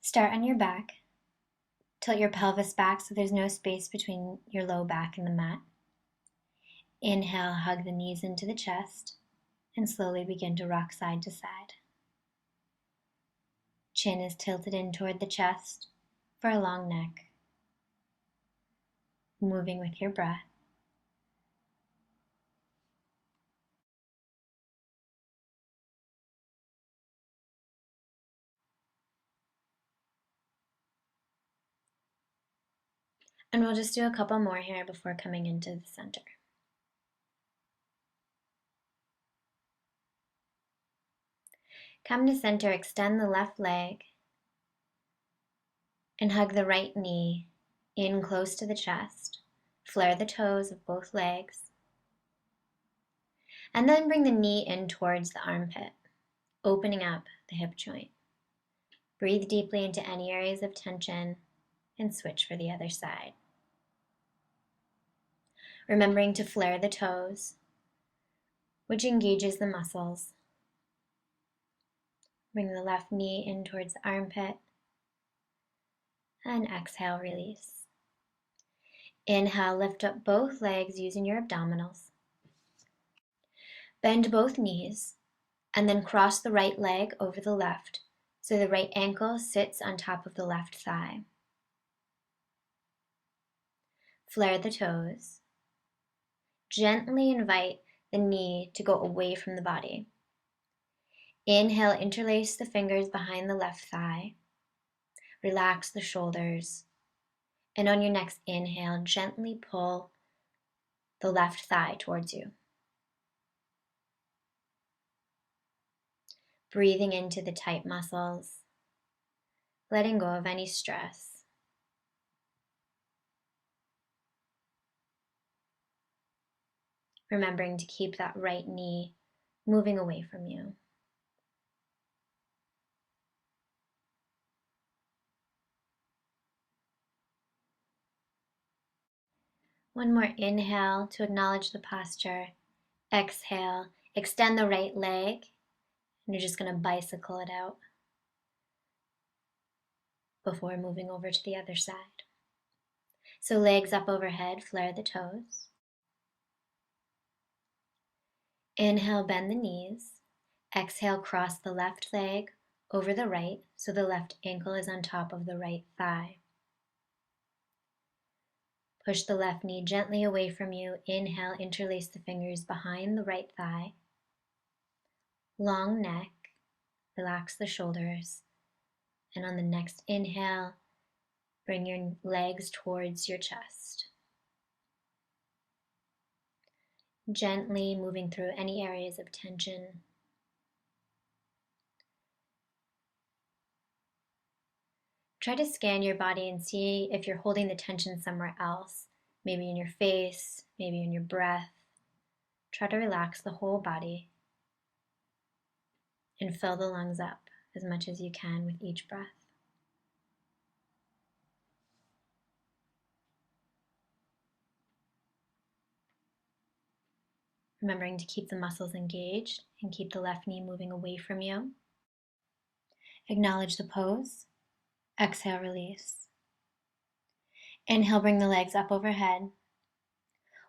Start on your back. Tilt your pelvis back so there's no space between your low back and the mat. Inhale, hug the knees into the chest, and slowly begin to rock side to side. Chin is tilted in toward the chest for a long neck. Moving with your breath. And we'll just do a couple more here before coming into the center. Come to center, extend the left leg, and hug the right knee in close to the chest. Flare the toes of both legs. And then bring the knee in towards the armpit, opening up the hip joint. Breathe deeply into any areas of tension and switch for the other side. Remembering to flare the toes, which engages the muscles. Bring the left knee in towards the armpit and exhale, release. Inhale, lift up both legs using your abdominals. Bend both knees and then cross the right leg over the left so the right ankle sits on top of the left thigh. Flare the toes. Gently invite the knee to go away from the body. Inhale, interlace the fingers behind the left thigh. Relax the shoulders. And on your next inhale, gently pull the left thigh towards you. Breathing into the tight muscles, letting go of any stress. Remembering to keep that right knee moving away from you. One more inhale to acknowledge the posture. Exhale, extend the right leg, and you're just going to bicycle it out before moving over to the other side. So legs up overhead, flare the toes. Inhale, bend the knees. Exhale, cross the left leg over the right so the left ankle is on top of the right thigh. Push the left knee gently away from you. Inhale, interlace the fingers behind the right thigh. Long neck, relax the shoulders. And on the next inhale, bring your legs towards your chest. Gently moving through any areas of tension. Try to scan your body and see if you're holding the tension somewhere else, maybe in your face, maybe in your breath. Try to relax the whole body and fill the lungs up as much as you can with each breath. Remembering to keep the muscles engaged and keep the left knee moving away from you. Acknowledge the pose. Exhale, release. Inhale, bring the legs up overhead.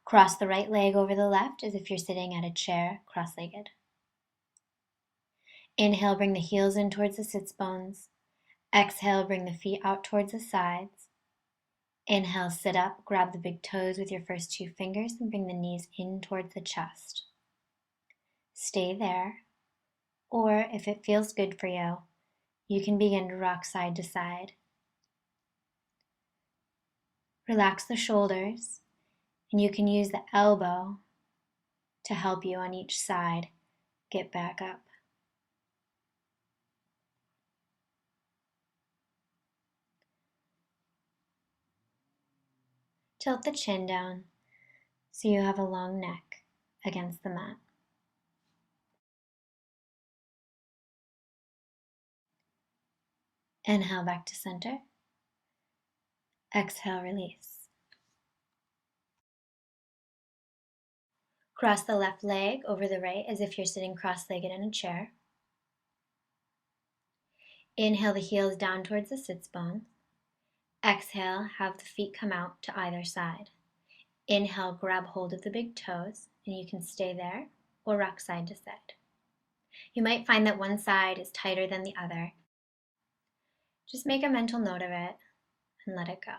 Cross the right leg over the left as if you're sitting at a chair, cross-legged. Inhale, bring the heels in towards the sits bones. Exhale, bring the feet out towards the sides. Inhale, sit up, grab the big toes with your first two fingers and bring the knees in towards the chest. Stay there, or if it feels good for you, you can begin to rock side to side. Relax the shoulders, and you can use the elbow to help you on each side get back up. Tilt the chin down so you have a long neck against the mat. Inhale back to center. Exhale, release. Cross the left leg over the right as if you're sitting cross-legged in a chair. Inhale the heels down towards the sits bones. Exhale, have the feet come out to either side. Inhale, grab hold of the big toes, and you can stay there or rock side to side. You might find that one side is tighter than the other. Just make a mental note of it and let it go.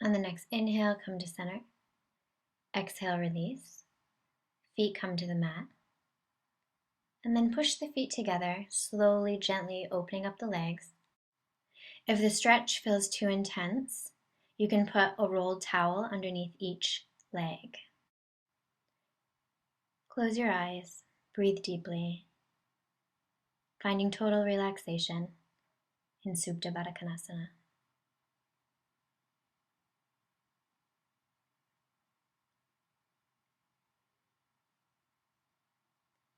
On the next inhale, come to center. Exhale, release. Feet come to the mat. And then push the feet together, slowly, gently opening up the legs. If the stretch feels too intense, you can put a rolled towel underneath each leg. Close your eyes, breathe deeply, finding total relaxation in Supta Baddha Konasana.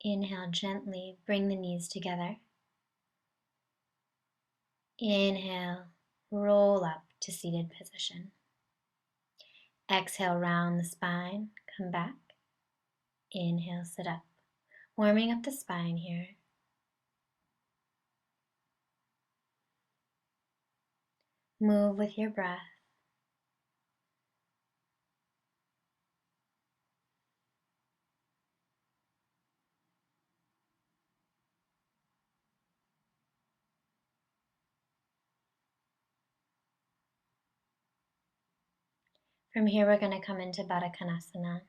Inhale gently, bring the knees together. Inhale, roll up to seated position. Exhale, round the spine, come back. Inhale, sit up. Warming up the spine here. Move with your breath. From here, we're going to come into Baddha Konasana.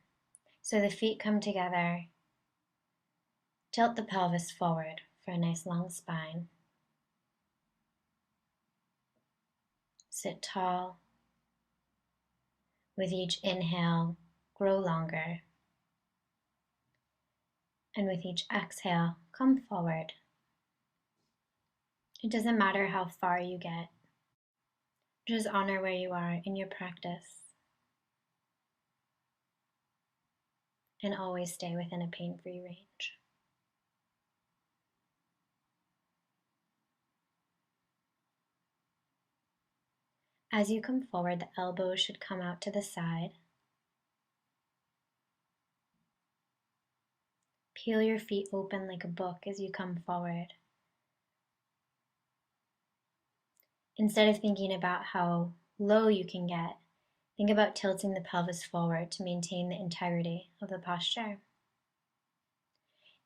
So the feet come together. Tilt the pelvis forward for a nice long spine. Sit tall. With each inhale, grow longer. And with each exhale, come forward. It doesn't matter how far you get. Just honor where you are in your practice. And always stay within a pain-free range. As you come forward, the elbows should come out to the side. Peel your feet open like a book as you come forward. Instead of thinking about how low you can get, think about tilting the pelvis forward to maintain the integrity of the posture.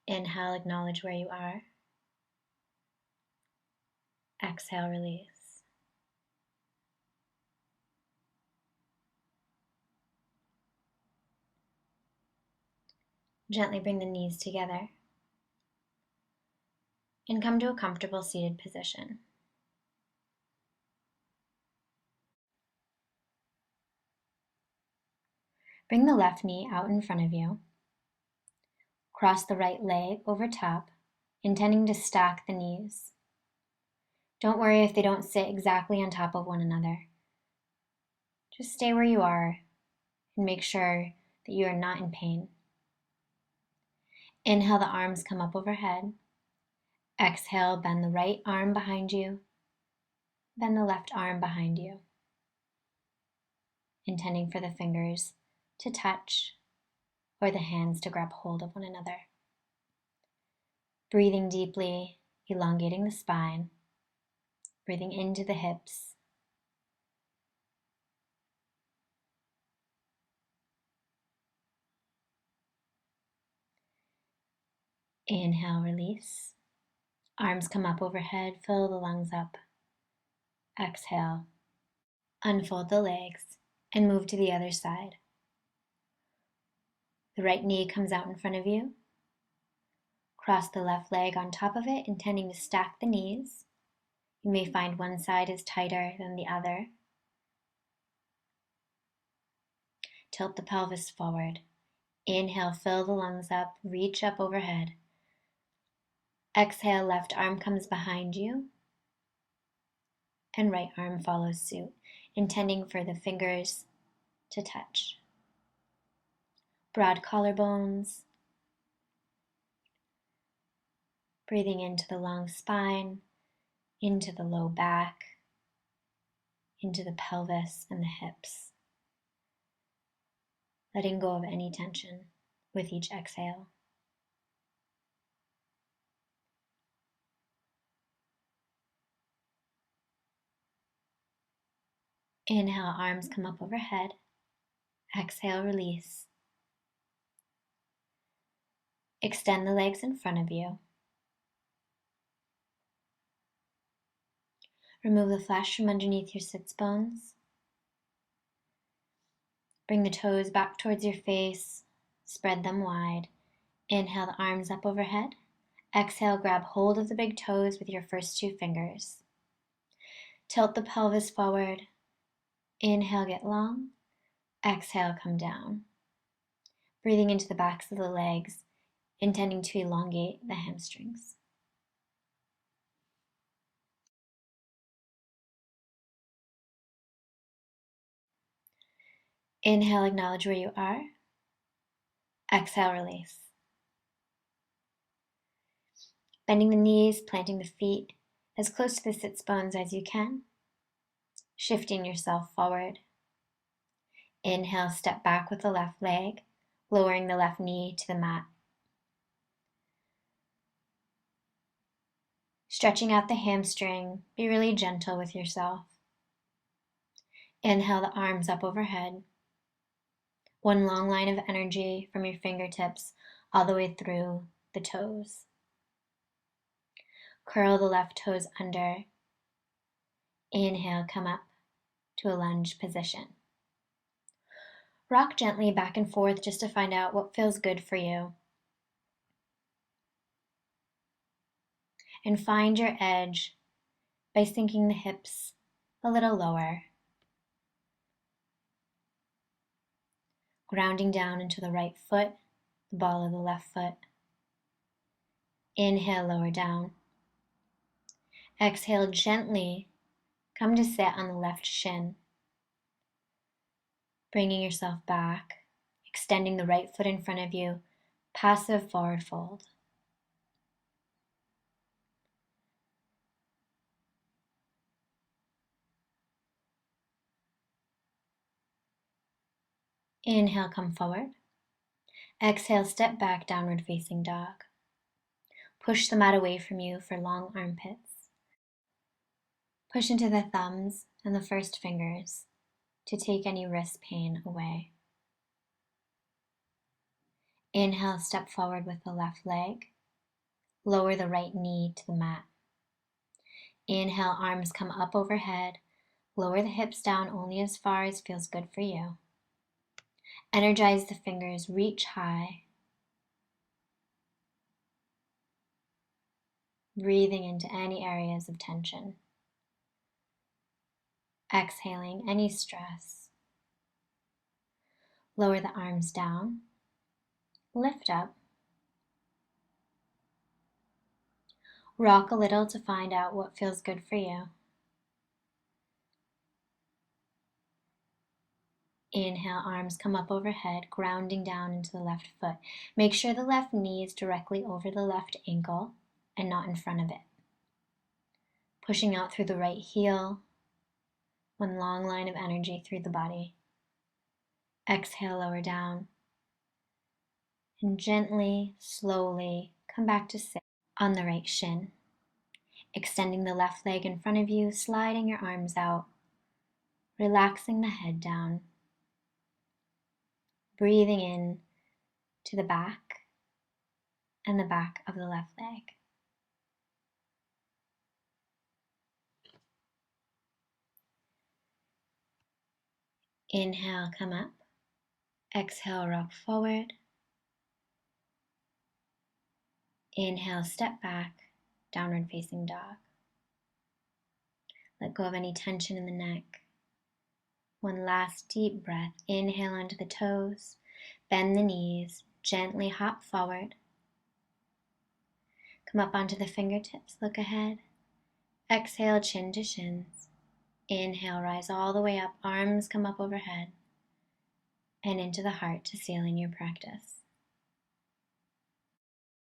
Inhale, acknowledge where you are. Exhale, release. Gently bring the knees together and come to a comfortable seated position. Bring the left knee out in front of you. Cross the right leg over top, intending to stack the knees. Don't worry if they don't sit exactly on top of one another. Just stay where you are and make sure that you are not in pain. Inhale, the arms come up overhead. Exhale, bend the right arm behind you. Bend the left arm behind you. Intending for the fingers to touch or the hands to grab hold of one another. Breathing deeply, elongating the spine. Breathing into the hips. Inhale, release. Arms come up overhead, fill the lungs up. Exhale. Unfold the legs and move to the other side. The right knee comes out in front of you. Cross the left leg on top of it, intending to stack the knees. You may find one side is tighter than the other. Tilt the pelvis forward. Inhale, fill the lungs up, reach up overhead. Exhale, left arm comes behind you. And right arm follows suit, intending for the fingers to touch. Broad collarbones, Breathing into the long spine, into the low back, into the pelvis and the hips. Letting go of any tension with each exhale. Inhale, arms come up overhead. Exhale, release. Extend the legs in front of you. Remove the flesh from underneath your sits bones. Bring the toes back towards your face. Spread them wide. Inhale, the arms up overhead. Exhale, grab hold of the big toes with your first two fingers. Tilt the pelvis forward. Inhale, get long. Exhale, come down. Breathing into the backs of the legs, intending to elongate the hamstrings. Inhale, acknowledge where you are. Exhale, release. Bending the knees, planting the feet as close to the sits bones as you can. Shifting yourself forward. Inhale, step back with the left leg, lowering the left knee to the mat. Stretching out the hamstring, be really gentle with yourself. Inhale, the arms up overhead. One long line of energy from your fingertips all the way through the toes. Curl the left toes under. Inhale, come up to a lunge position. Rock gently back and forth just to find out what feels good for you. And find your edge by sinking the hips a little lower. Grounding down into the right foot, the ball of the left foot. Inhale, lower down. Exhale, gently come to sit on the left shin. Bringing yourself back, extending the right foot in front of you, passive forward fold. Inhale, come forward. Exhale, step back, downward facing dog. Push the mat away from you for long armpits. Push into the thumbs and the first fingers to take any wrist pain away. Inhale, step forward with the left leg. Lower the right knee to the mat. Inhale, arms come up overhead. Lower the hips down only as far as feels good for you. Energize the fingers, reach high. Breathing into any areas of tension. Exhaling any stress. Lower the arms down. Lift up. Rock a little to find out what feels good for you. Inhale, arms come up overhead, grounding down into the left foot. Make sure the left knee is directly over the left ankle and not in front of it. Pushing out through the right heel, one long line of energy through the body. Exhale, lower down. And gently, slowly come back to sit on the right shin. Extending the left leg in front of you, sliding your arms out, relaxing the head down. Breathing in to the back and the back of the left leg. Inhale, come up. Exhale, rock forward. Inhale, step back, downward facing dog. Let go of any tension in the neck. One last deep breath. Inhale onto the toes. Bend the knees. Gently hop forward. Come up onto the fingertips. Look ahead. Exhale, chin to shins. Inhale, rise all the way up. Arms come up overhead. And into the heart to seal in your practice.